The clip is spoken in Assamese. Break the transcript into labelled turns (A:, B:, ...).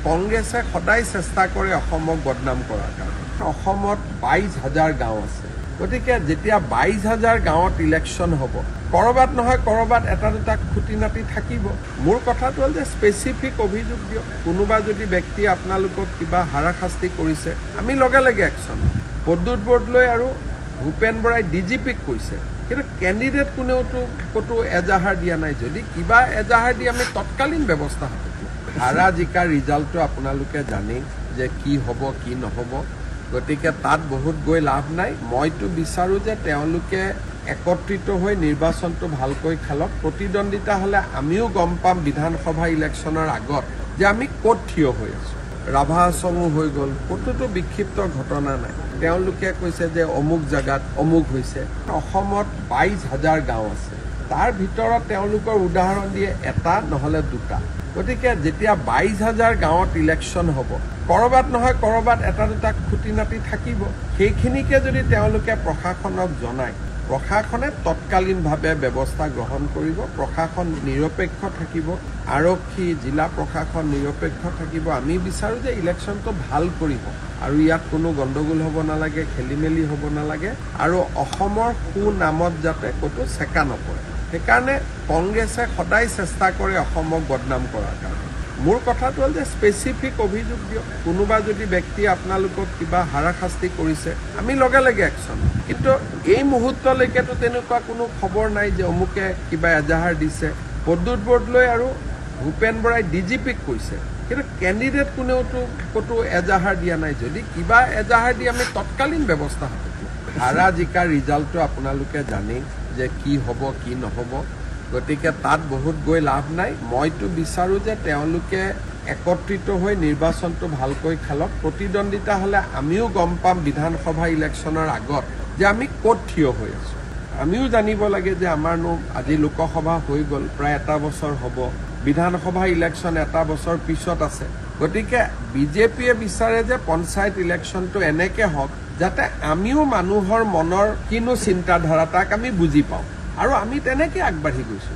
A: কংগ্ৰেছে সদায় চেষ্টা কৰে অসমক বদনাম কৰাৰ কাৰণে। অসমত 22,000 গাঁও আছে, গতিকে যেতিয়া 22,000 গাঁৱত ইলেকশ্যন হ'ব, কৰবাত নহয় কৰবাত এটা দুটা খুটি নাটি থাকিব। মোৰ কথাটো হ'ল যে স্পেচিফিক অভিযোগ দিয়ক। কোনোবা যদি ব্যক্তিয়ে আপোনালোকক কিবা হাৰাশাস্তি কৰিছে, আমি লগে লগে একশ্যন। প্ৰদ্যুৎ বৰদলৈ আৰু ভূপেন বৰাই DGPক কৈছে, কিন্তু কেণ্ডিডেট কোনেওতো ক'তো এজাহাৰ দিয়া নাই। যদি কিবা এজাহাৰ দি আমি তৎকালীন ব্যৱস্থা হ'ব। হাৰা জিকাৰ ৰিজাল্টটো আপোনালোকে জানেই যে কি হ'ব কি নহ'ব, গতিকে তাত বহুত গৈ লাভ নাই। মইতো বিচাৰোঁ যে তেওঁলোকে একত্ৰিত হৈ নিৰ্বাচনটো ভালকৈ খেলক। প্ৰতিদ্বন্দ্বিতা হ'লে আমিও গম পাম বিধানসভা ইলেকশ্যনৰ আগত যে আমি ক'ত থিয় হৈ আছোঁ। ৰাভা আচমো হৈ গ'ল, ক'তোতো বিক্ষিপ্ত ঘটনা নাই। তেওঁলোকে কৈছে যে অমুক জেগাত অমুক হৈছে। অসমত 22,000 গাঁও আছে, তাৰ ভিতৰত তেওঁলোকৰ উদাহৰণ দিয়ে এটা নহ'লে দুটা। গতিকে যেতিয়া 22,000 গাঁৱত ইলেকশ্যন হ'ব, কৰবাত নহয় কৰবাত এটা দুটা খুটি নাটি থাকিব। সেইখিনিকে যদি তেওঁলোকে প্ৰশাসনক জনায়, প্ৰশাসনে তৎকালীনভাৱে ব্যৱস্থা গ্ৰহণ কৰিব। প্ৰশাসন নিৰপেক্ষ থাকিব, আৰক্ষী জিলা প্ৰশাসন নিৰপেক্ষ থাকিব। আমি বিচাৰোঁ যে ইলেকশ্যনটো ভাল কৰিব আৰু ইয়াত কোনো গণ্ডগোল হ'ব নালাগে, খেলি মেলি হ'ব নালাগে, আৰু অসমৰ সুনামত যাতে ক'তো চেকা নপৰে। সেইকাৰণে কংগ্ৰেছে সদায় চেষ্টা কৰে অসমক বদনাম কৰাৰ কাৰণে। মোৰ কথাটো হ'ল যে স্পেচিফিক অভিযোগ দিয়ক। কোনোবা যদি ব্যক্তিয়ে আপোনালোকক কিবা হাৰাশাস্তি কৰিছে, আমি লগে লগে একশ্যন। কিন্তু এই মুহূৰ্তলৈকেতো তেনেকুৱা কোনো খবৰ নাই যে অমুকে কিবা এজাহাৰ দিছে। প্ৰদ্যুৎ বৰদলৈ আৰু ভূপেন বৰাই DGPক কৈছে, কিন্তু কেণ্ডিডেট কোনেওতো ক'তো এজাহাৰ দিয়া নাই। যদি কিবা এজাহাৰ দি আমি তৎকালীন ব্যৱস্থা হ'ব। হাৰা জিকাৰ ৰিজাল্টটো আপোনালোকে জানেই যে কি হ'ব কি নহ'ব, গতিকে তাত বহুত গৈ লাভ নাই। মইতো বিচাৰোঁ যে তেওঁলোকে একত্ৰিত হৈ নিৰ্বাচনটো ভালকৈ খেলক। প্ৰতিদ্বন্দ্বিতা হ'লে আমিও গম পাম বিধানসভা ইলেকশ্যনৰ আগত যে আমি ক'ত থিয় হৈ আছোঁ। আমিও জানিব লাগে যে আমাৰনো আজি লোকসভা হৈ গ'ল, প্ৰায় এটা বছৰ হ'ব। বিধানসভা ইলেকশ্যন এটা বছৰ পিছত আছে। গতিকে বিজেপিয়ে বিচাৰে যে পঞ্চায়ত ইলেকশ্যনটো এনেকৈ হওক যাতে আমিও মানুহৰ মনৰ কিনো চিন্তাধাৰা তাক আমি বুজি পাওঁ, আৰু আমি তেনেকৈ আগবাঢ়ি গৈছোঁ।